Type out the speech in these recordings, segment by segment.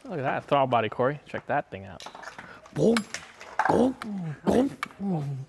Look at that throttle body, Corey. Check that thing out. Boom, boom, boom, boom.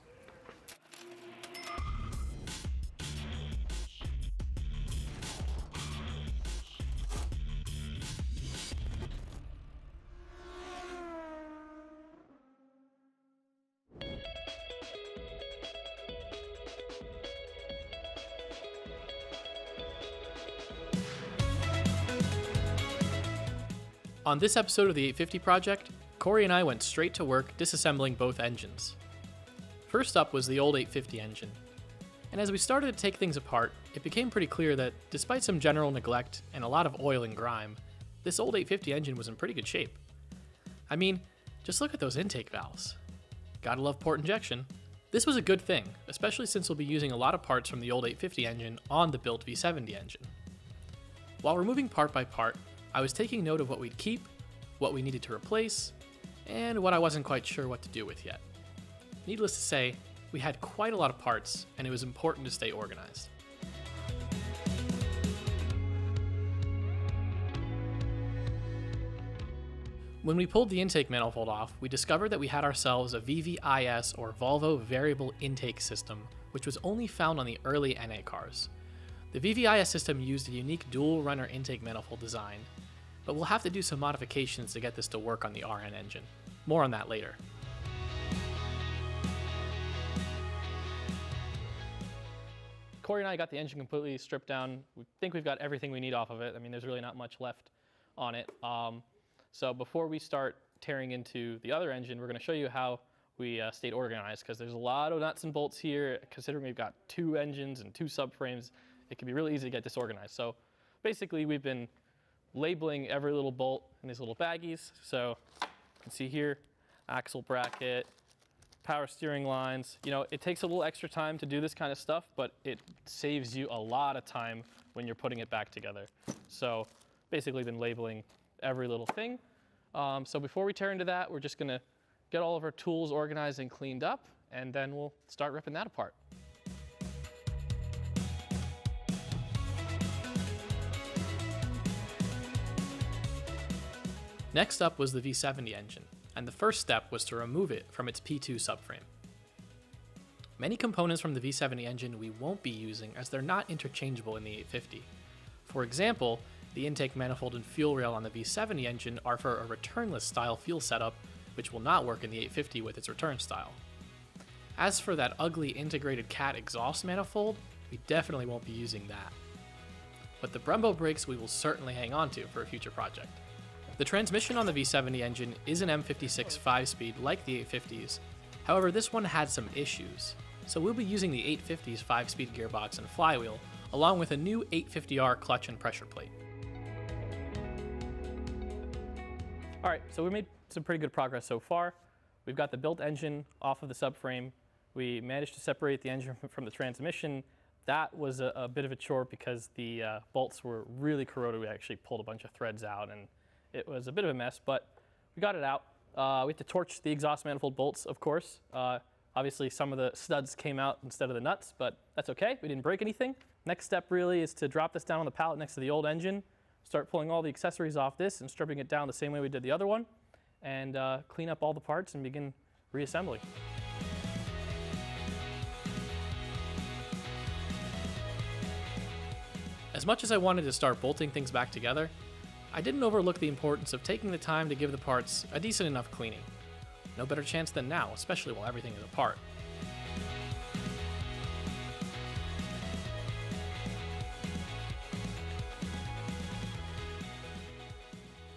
On this episode of the 850 Project, Corey and I went straight to work disassembling both engines. First up was the old 850 engine. And as we started to take things apart, it became pretty clear that despite some general neglect and a lot of oil and grime, this old 850 engine was in pretty good shape. I mean, just look at those intake valves. Gotta love port injection. This was a good thing, especially since we'll be using a lot of parts from the old 850 engine on the built V70 engine. While removing part by part, I was taking note of what we'd keep, what we needed to replace, and what I wasn't quite sure what to do with yet. Needless to say, we had quite a lot of parts, and it was important to stay organized. When we pulled the intake manifold off, we discovered that we had ourselves a VVIS, or Volvo Variable Intake System, which was only found on the early NA cars. The VVIS system used a unique dual runner intake manifold design, but we'll have to do some modifications to get this to work on the RN engine. More on that later. Corey and I got the engine completely stripped down. We think we've got everything we need off of it. I mean, there's really not much left on it. So before we start tearing into the other engine, we're going to show you how we stayed organized, because there's a lot of nuts and bolts here. Considering we've got two engines and two subframes, it can be really easy to get disorganized. So basically, we've been labeling every little bolt in these little baggies. So you can see here, axle bracket, power steering lines. You know, it takes a little extra time to do this kind of stuff, but it saves you a lot of time when you're putting it back together. So basically been labeling every little thing. So before we tear into that, we're just gonna get all of our tools organized and cleaned up, and then we'll start ripping that apart. Next up was the V70 engine, and the first step was to remove it from its P2 subframe. Many components from the V70 engine we won't be using, as they're not interchangeable in the 850. For example, the intake manifold and fuel rail on the V70 engine are for a returnless style fuel setup, which will not work in the 850 with its return style. As for that ugly integrated cat exhaust manifold, we definitely won't be using that. But the Brembo brakes we will certainly hang on to for a future project. The transmission on the V70 engine is an M56 5-speed like the 850s, however this one had some issues, so we'll be using the 850's 5-speed gearbox and flywheel, along with a new 850R clutch and pressure plate. Alright, so we made some pretty good progress so far. We've got the built engine off of the subframe. We managed to separate the engine from the transmission. That was a bit of a chore because the bolts were really corroded. We actually pulled a bunch of threads out, and it was a bit of a mess, but we got it out. We had to torch the exhaust manifold bolts, of course. Obviously, some of the studs came out instead of the nuts, but that's okay. We didn't break anything. Next step really is to drop this down on the pallet next to the old engine, start pulling all the accessories off this and stripping it down the same way we did the other one, and clean up all the parts and begin reassembling. As much as I wanted to start bolting things back together, I didn't overlook the importance of taking the time to give the parts a decent enough cleaning. No better chance than now, especially while everything is apart.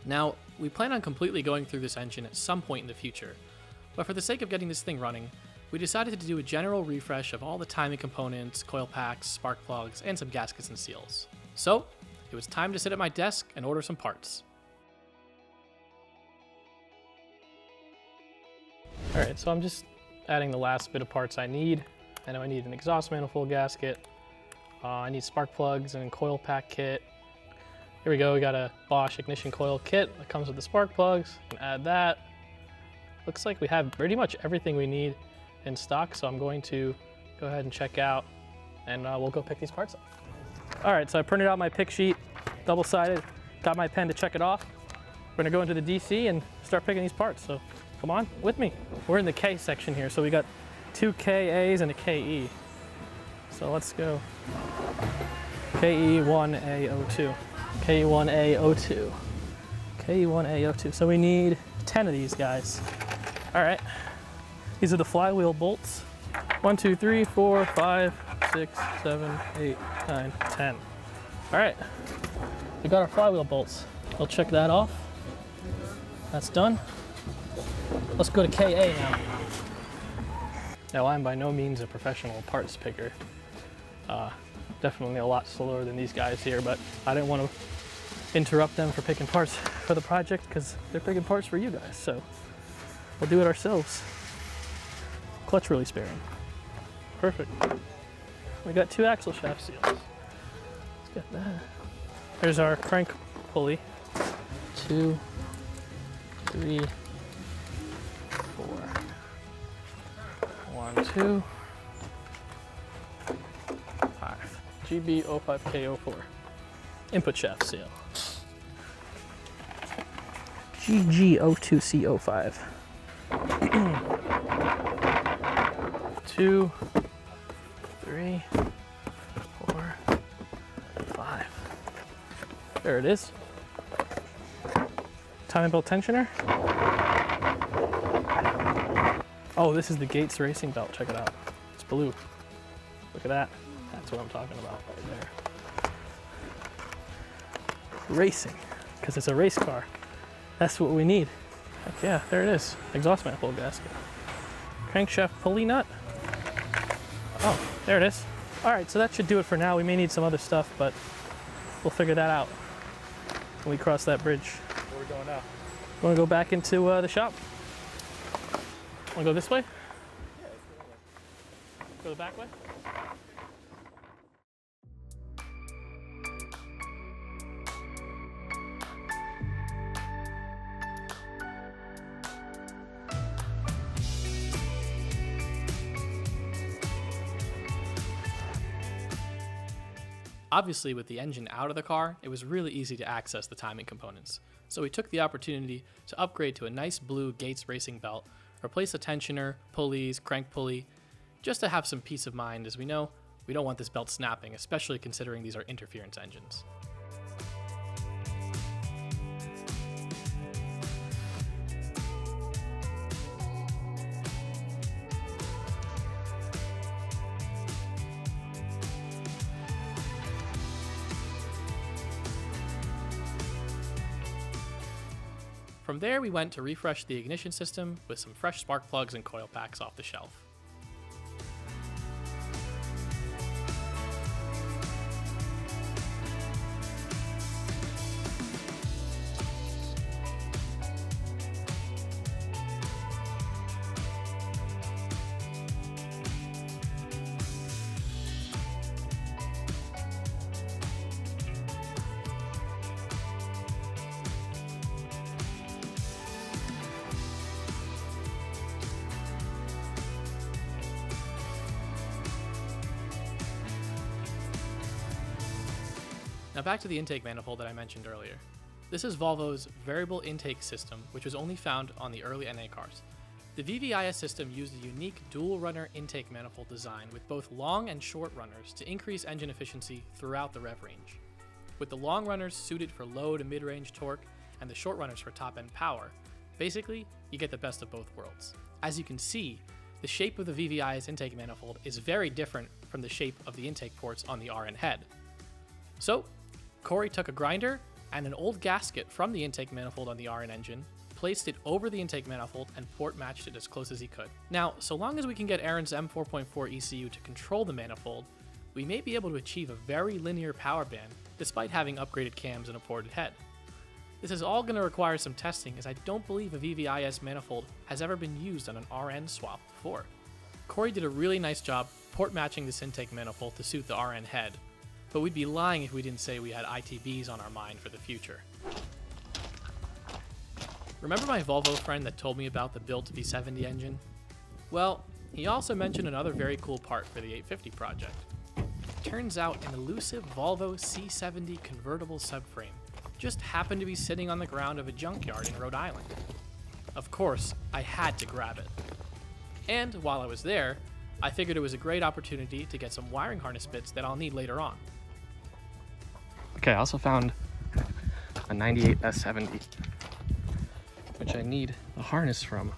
Now, we plan on completely going through this engine at some point in the future, but for the sake of getting this thing running, we decided to do a general refresh of all the timing components, coil packs, spark plugs, and some gaskets and seals. So, it was time to sit at my desk and order some parts. Alright, so I'm just adding the last bit of parts I need. I know I need an exhaust manifold gasket. I need spark plugs and coil pack kit. Here we go, we got a Bosch ignition coil kit that comes with the spark plugs. And add that. Looks like we have pretty much everything we need in stock, so I'm going to go ahead and check out, and we'll go pick these parts up. All right, so I printed out my pick sheet, double-sided, got my pen to check it off. We're gonna go into the DC and start picking these parts, so come on with me. We're in the K section here, so we got 2 KAs and a KE. So let's go. KE1A02. KE1A02. KE1A02. So we need 10 of these guys. All right. These are the flywheel bolts. 1, 2, 3, 4, 5, 6, 7, 8, 9, 10. All right. We got our flywheel bolts. We'll check that off. That's done. Let's go to KA now. Now, I'm by no means a professional parts picker. Definitely a lot slower than these guys here, but I didn't want to interrupt them for picking parts for the project because they're picking parts for you guys, so we'll do it ourselves. Clutch really sparing. Perfect. We got 2 axle shaft seals. Let's get that. There's our crank pulley. 2, 3, 4. 1, 2, 5. GB05K04. Input shaft seal. GG02C05. 2, 3, 4, 5. There it is. Timing belt tensioner. Oh, this is the Gates racing belt. Check it out. It's blue. Look at that. That's what I'm talking about right there. Racing, because it's a race car. That's what we need. Heck yeah, there it is. Exhaust manifold gasket. Crankshaft pulley nut. Oh, there it is. All right, so that should do it for now. We may need some other stuff, but we'll figure that out when we cross that bridge. Where are we going now? You want to go back into the shop? Want to go this way? Yeah, let's go that way. Go the back way? Obviously, with the engine out of the car, it was really easy to access the timing components. So we took the opportunity to upgrade to a nice blue Gates racing belt, replace the tensioner, pulleys, crank pulley, just to have some peace of mind, as we know we don't want this belt snapping, especially considering these are interference engines. From there, we went to refresh the ignition system with some fresh spark plugs and coil packs off the shelf. Now back to the intake manifold that I mentioned earlier. This is Volvo's variable intake system, which was only found on the early NA cars. The VVIS system used a unique dual runner intake manifold design with both long and short runners to increase engine efficiency throughout the rev range. With the long runners suited for low to mid-range torque and the short runners for top-end power, basically, you get the best of both worlds. As you can see, the shape of the VVIS intake manifold is very different from the shape of the intake ports on the RN head. So, Corey took a grinder and an old gasket from the intake manifold on the RN engine, placed it over the intake manifold, and port matched it as close as he could. Now, so long as we can get Aaron's M4.4 ECU to control the manifold, we may be able to achieve a very linear power band despite having upgraded cams and a ported head. This is all going to require some testing, as I don't believe a VVIS manifold has ever been used on an RN swap before. Corey did a really nice job port matching this intake manifold to suit the RN head, but we'd be lying if we didn't say we had ITBs on our mind for the future. Remember my Volvo friend that told me about the built V70 engine? Well, he also mentioned another very cool part for the 850 project. Turns out an elusive Volvo C70 convertible subframe just happened to be sitting on the ground of a junkyard in Rhode Island. Of course, I had to grab it. And while I was there, I figured it was a great opportunity to get some wiring harness bits that I'll need later on. Okay, I also found a 98 S70, which I need the harness from.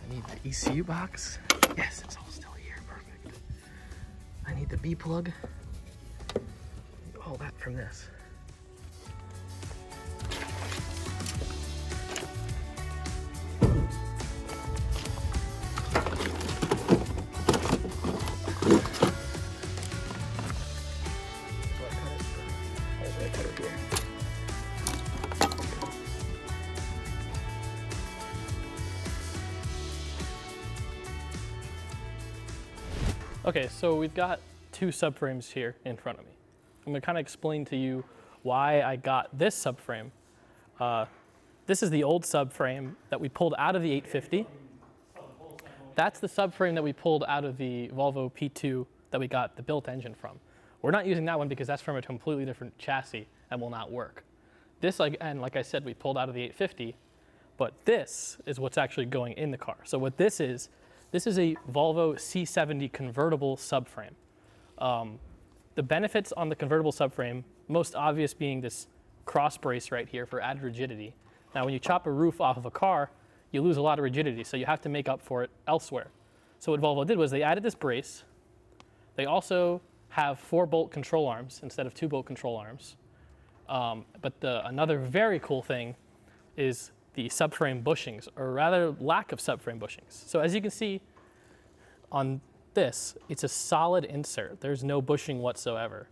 I need the ECU box. Yes, it's all still here, perfect. I need the B plug. All that from this. Okay, so we've got two subframes here in front of me. I'm gonna kind of explain to you why I got this subframe. This is the old subframe that we pulled out of the 850. That's the subframe that we pulled out of the Volvo P2 that we got the built engine from. We're not using that one because that's from a completely different chassis and will not work. This, like I said, we pulled out of the 850, but this is what's actually going in the car. So what this is a Volvo C70 convertible subframe. The benefits on the convertible subframe, most obvious being this cross brace right here for added rigidity. Now when you chop a roof off of a car, you lose a lot of rigidity, so you have to make up for it elsewhere. So what Volvo did was they added this brace. They also have 4-bolt control arms instead of 2-bolt control arms. But another very cool thing is the subframe bushings, or rather lack of subframe bushings. So as you can see on this, it's a solid insert. There's no bushing whatsoever.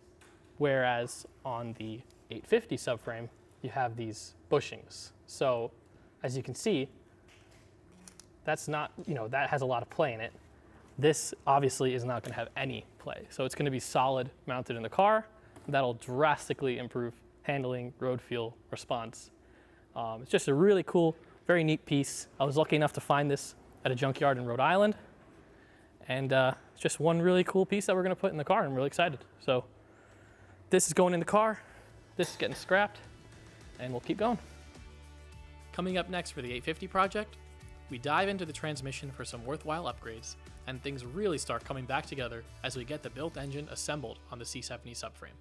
Whereas on the 850 subframe, you have these bushings. So as you can see, that's not, that has a lot of play in it. This obviously is not gonna have any play. So it's gonna be solid mounted in the car. That'll drastically improve handling, road feel, response. It's just a really cool, very neat piece. I was lucky enough to find this at a junkyard in Rhode Island. And it's just one really cool piece that we're gonna put in the car. I'm really excited. So this is going in the car, this is getting scrapped, and we'll keep going. Coming up next for the 850 project, we dive into the transmission for some worthwhile upgrades, and things really start coming back together as we get the built engine assembled on the C70 subframe.